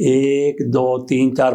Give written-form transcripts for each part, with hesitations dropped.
1 2 3 4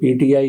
PTI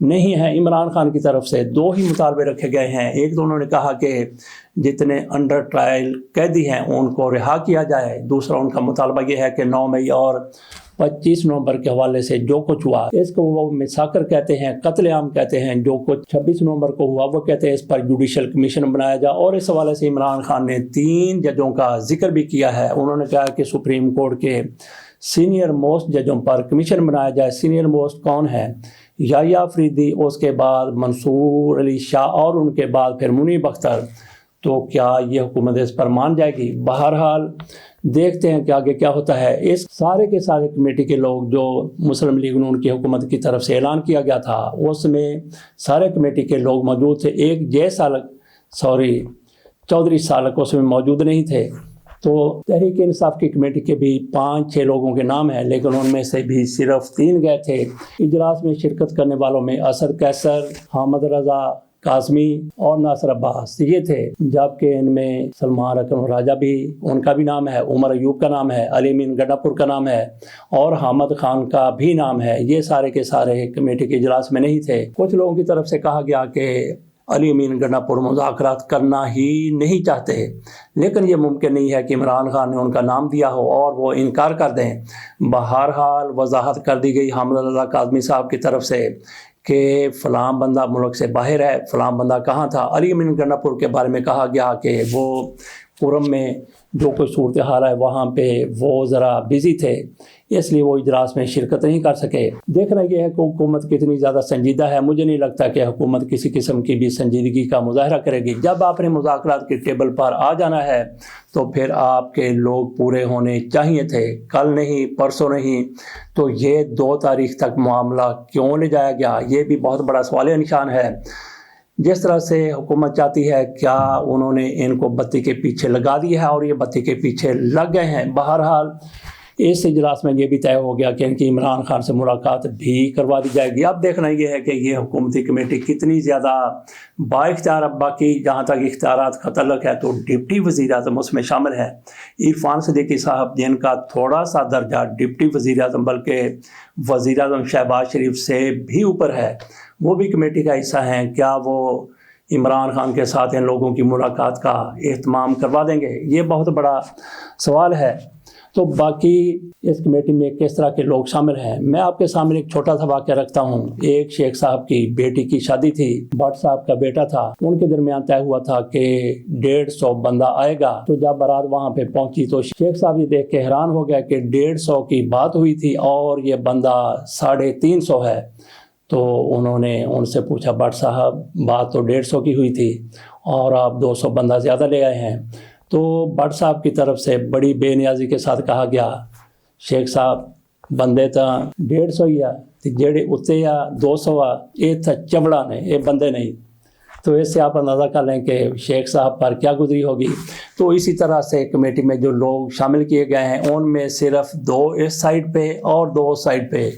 نہیں ہے۔ عمران خان کی طرف سے 2 ہی مطالبے رکھے گئے ہیں۔ ایک تو انہوں نے کہا کہ جتنے انڈر ٹرائل قیدی ہیں ان کو رہا کیا جائے، دوسرا ان کا مطالبہ یہ ہے کہ 9 مئی اور 25 نومبر کے حوالے سے جو کچھ ہوا اس کو وہ مساکر کہتے ہیں، قتل عام کہتے ہیں، جو کچھ 26 نومبر کو ہوا وہ کہتے ہیں اس پر جوڈیشل کمیشن بنایا جائے۔ اور اس حوالے سے عمران خان نے 3 ججوں کا ذکر بھی کیا ہے۔ انہوں نے کہا کہ سپریم کورٹ کے سینئر موسٹ ججوں پر کمیشن بنایا جائے۔ سینئر موسٹ کون ہے؟ یحییٰ فریدی، اس کے بعد منصور علی شاہ اور ان کے بعد پھر منیب اختر۔ تو کیا یہ حکومت اس پر مان جائے گی؟ بہرحال دیکھتے ہیں کہ آگے کیا ہوتا ہے۔ اس سارے کے سارے کمیٹی کے لوگ جو مسلم لیگ نون کی حکومت کی طرف سے اعلان کیا گیا تھا اس میں سارے کمیٹی کے لوگ موجود تھے۔ ایک چودھری سالک اس میں موجود نہیں تھے۔ تو تحریک انصاف کی کمیٹی کے بھی 5-6 لوگوں کے نام ہیں، لیکن ان میں سے بھی صرف 3 گئے تھے۔ اجلاس میں شرکت کرنے والوں میں اسد قیصر، حامد رضا قاسمی اور ناصر عباس یہ تھے، جبکہ ان میں سلمان اکرم راجہ بھی ان کا بھی نام ہے، عمر ایوب کا نام ہے، علی امین گڈھا پور کا نام ہے اور حامد خان کا بھی نام ہے۔ یہ سارے کے سارے کمیٹی کے اجلاس میں نہیں تھے۔ کچھ لوگوں کی طرف سے کہا گیا کہ علی امین گڈھا پور مذاکرات کرنا ہی نہیں چاہتے، لیکن یہ ممکن نہیں ہے کہ عمران خان نے ان کا نام دیا ہو اور وہ انکار کر دیں۔ بہرحال وضاحت کر دی گئی حامد رضا قاسمی صاحب کی طرف سے کہ فلاں بندہ ملک سے باہر ہے، فلاں بندہ کہاں تھا۔ علی امین گڈھا پور کے بارے میں کہا گیا کہ وہ پورم میں جو کوئی صورتحال ہے وہاں پہ وہ ذرا بزی تھے، اس لیے وہ اجلاس میں شرکت نہیں کر سکے۔ دیکھنا یہ ہے کہ حکومت کتنی زیادہ سنجیدہ ہے۔ مجھے نہیں لگتا کہ حکومت کسی قسم کی بھی سنجیدگی کا مظاہرہ کرے گی۔ جب آپ نے مذاکرات کے ٹیبل پر آ جانا ہے تو پھر آپ کے لوگ پورے ہونے چاہیے تھے، کل نہیں، پرسوں نہیں۔ تو یہ 2 تاریخ تک معاملہ کیوں لے جایا گیا، یہ بھی بہت بڑا سوال نشان ہے۔ جس طرح سے حکومت چاہتی ہے، کیا انہوں نے ان کو بتی کے پیچھے لگا دیا ہے اور یہ بتی کے پیچھے لگ گئے ہیں؟ بہرحال اس اجلاس میں یہ بھی طے ہو گیا کہ ان کی عمران خان سے ملاقات بھی کروا دی جائے گی۔ اب دیکھنا یہ ہے کہ یہ حکومتی کمیٹی کتنی زیادہ با اختیار، اب باقی جہاں تک اختیارات کا تعلق ہے تو ڈپٹی وزیر اعظم اس میں شامل ہے۔ عرفان صدیقی صاحب جن کا تھوڑا سا درجہ ڈپٹی وزیر اعظم بلکہ وزیر اعظم شہباز شریف سے بھی اوپر ہے، وہ بھی کمیٹی کا حصہ ہیں۔ کیا وہ عمران خان کے ساتھ ان لوگوں کی ملاقات کا اہتمام کروا دیں گے؟ یہ بہت بڑا سوال ہے۔ تو باقی اس کمیٹی میں کس طرح کے لوگ شامل ہیں، میں آپ کے سامنے ایک چھوٹا سا واقعہ رکھتا ہوں۔ ایک شیخ صاحب کی بیٹی کی شادی تھی، بٹ صاحب کا بیٹا تھا، ان کے درمیان طے ہوا تھا کہ 150 بندہ آئے گا۔ تو جب بارات وہاں پہ پہنچی تو شیخ صاحب یہ دیکھ کے حیران ہو گیا کہ 150 کی بات ہوئی تھی اور یہ بندہ 350 ہے۔ تو انہوں نے ان سے پوچھا، بٹ صاحب بات تو 150 کی ہوئی تھی اور آپ 200 بندہ زیادہ لے آئے ہیں۔ تو بٹ صاحب کی طرف سے بڑی بے نیازی کے ساتھ کہا گیا، شیخ صاحب بندے تو 150 ہی ہے، جڑے اتنے یا 200 یہ تھا چبڑا نے، یہ بندے نہیں۔ تو اس سے آپ اندازہ کر لیں کہ شیخ صاحب پر کیا گزری ہوگی۔ تو اسی طرح سے کمیٹی میں جو لوگ شامل کیے گئے ہیں ان میں صرف 2 اس سائڈ پہ اور 2 اس سائڈ پہ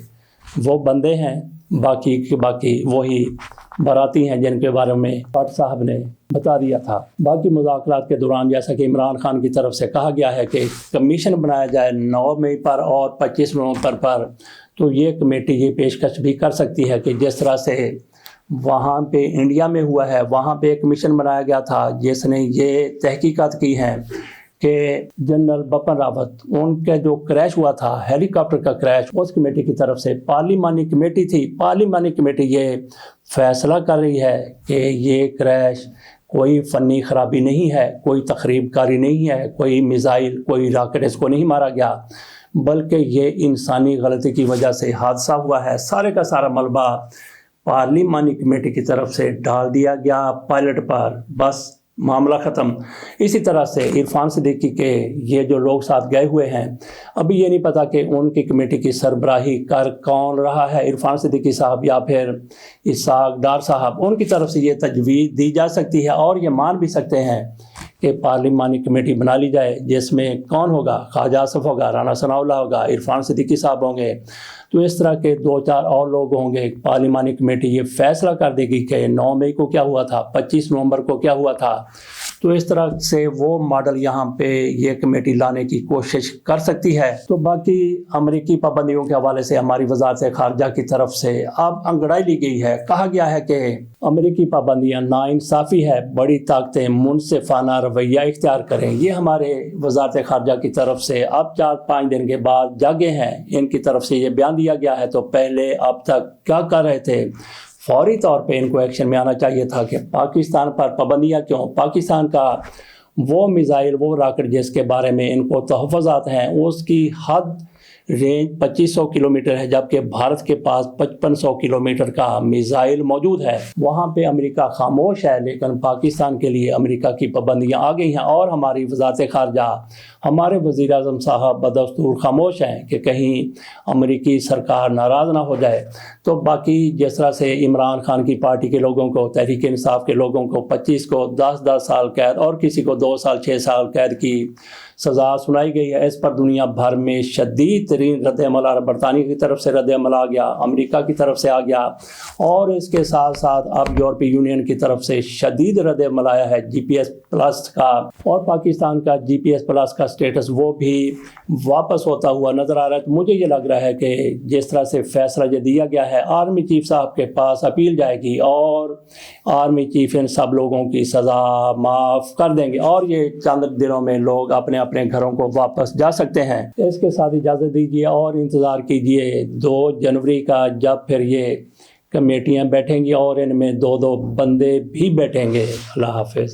وہ بندے ہیں، باقی کے باقی وہی باراتی ہیں جن کے بارے میں بٹ صاحب نے بتا دیا تھا۔ باقی مذاکرات کے دوران جیسا کہ عمران خان کی طرف سے کہا گیا ہے کہ کمیشن بنایا جائے 9 مئی پر اور 25 نومبر پر، تو یہ کمیٹی یہ پیشکش بھی کر سکتی ہے کہ جس طرح سے وہاں پہ انڈیا میں ہوا ہے، وہاں پہ ایک کمیشن بنایا گیا تھا جس نے یہ تحقیقات کی ہیں کہ جنرل بپن راوت ان کا جو کریش ہوا تھا، ہیلی کاپٹر کا کریش، اس کمیٹی کی طرف سے پارلیمانی کمیٹی تھی، پارلیمانی کمیٹی یہ فیصلہ کر رہی ہے کہ یہ کریش کوئی فنی خرابی نہیں ہے، کوئی تخریب کاری نہیں ہے، کوئی میزائل، کوئی راکٹ اس کو نہیں مارا گیا، بلکہ یہ انسانی غلطی کی وجہ سے حادثہ ہوا ہے۔ سارے کا سارا ملبہ پارلیمانی کمیٹی کی طرف سے ڈال دیا گیا پائلٹ پر، بس معاملہ ختم۔ اسی طرح سے عرفان صدیقی کے یہ جو لوگ ساتھ گئے ہوئے ہیں، ابھی یہ نہیں پتا کہ ان کی کمیٹی کی سربراہی کر کون رہا ہے، عرفان صدیقی صاحب یا پھر اسحاق ڈار صاحب۔ ان کی طرف سے یہ تجویز دی جا سکتی ہے اور یہ مان بھی سکتے ہیں کہ پارلیمانی کمیٹی بنا لی جائے، جس میں کون ہوگا، خواجہ آصف ہوگا، رانا ثناءاللہ ہوگا، عرفان صدیقی صاحب ہوں گے، تو اس طرح کے 2-4 اور لوگ ہوں گے۔ پارلیمانی کمیٹی یہ فیصلہ کر دے گی کہ 9 مئی کو کیا ہوا تھا، 25 نومبر کو کیا ہوا تھا۔ تو اس طرح سے وہ ماڈل یہاں پہ یہ کمیٹی لانے کی کوشش کر سکتی ہے۔ تو باقی امریکی پابندیوں کے حوالے سے ہماری وزارت خارجہ کی طرف سے اب انگڑائی لی گئی ہے، کہا گیا ہے کہ امریکی پابندیاں ناانصافی ہے، بڑی طاقتیں منصفانہ رویہ اختیار کریں۔ یہ ہمارے وزارت خارجہ کی طرف سے اب 4-5 دن کے بعد جاگے ہیں، ان کی طرف سے یہ بیان دیا گیا ہے۔ تو پہلے اب تک کیا کر رہے تھے؟ فوری طور پہ ان کو ایکشن میں آنا چاہیے تھا کہ پاکستان پر پابندیاں کیوں؟ پاکستان کا وہ میزائل، وہ راکٹ جس کے بارے میں ان کو تحفظات ہیں، اس کی حد رینج 2500 کلومیٹر ہے، جبکہ بھارت کے پاس 5500 کلومیٹر کا میزائل موجود ہے۔ وہاں پہ امریکہ خاموش ہے، لیکن پاکستان کے لیے امریکہ کی پابندیاں آ گئی ہیں، اور ہماری وزارت خارجہ، ہمارے وزیر اعظم صاحب بدستور خاموش ہیں کہ کہیں امریکی سرکار ناراض نہ ہو جائے۔ تو باقی جس طرح سے عمران خان کی پارٹی کے لوگوں کو، تحریک انصاف کے لوگوں کو 25 کو 10 سال قید اور کسی کو 2 سال 6 سال قید کی سزا سنائی گئی ہے، اس پر دنیا بھر میں شدید ترین رد عمل برطانیہ کی طرف سے رد عمل آ گیا، امریکہ کی طرف سے آ گیا، اور اس کے ساتھ ساتھ اب یورپی یونین کی طرف سے شدید رد عمل آیا ہے GPS+ کا، اور پاکستان کا GPS+ کا سٹیٹس وہ بھی واپس ہوتا ہوا نظر آ رہا ہے۔ مجھے یہ لگ رہا ہے کہ جس طرح سے فیصلہ جو دیا گیا ہے، آرمی چیف صاحب کے پاس اپیل جائے گی اور آرمی چیف ان سب لوگوں کی سزا معاف کر دیں گے، اور یہ چند دنوں میں لوگ اپنے گھروں کو واپس جا سکتے ہیں۔ اس کے ساتھ اجازت دیجیے اور انتظار کیجیے 2 جنوری کا، جب پھر یہ کمیٹیاں بیٹھیں گی اور ان میں 2 بندے بھی بیٹھیں گے۔ اللہ حافظ۔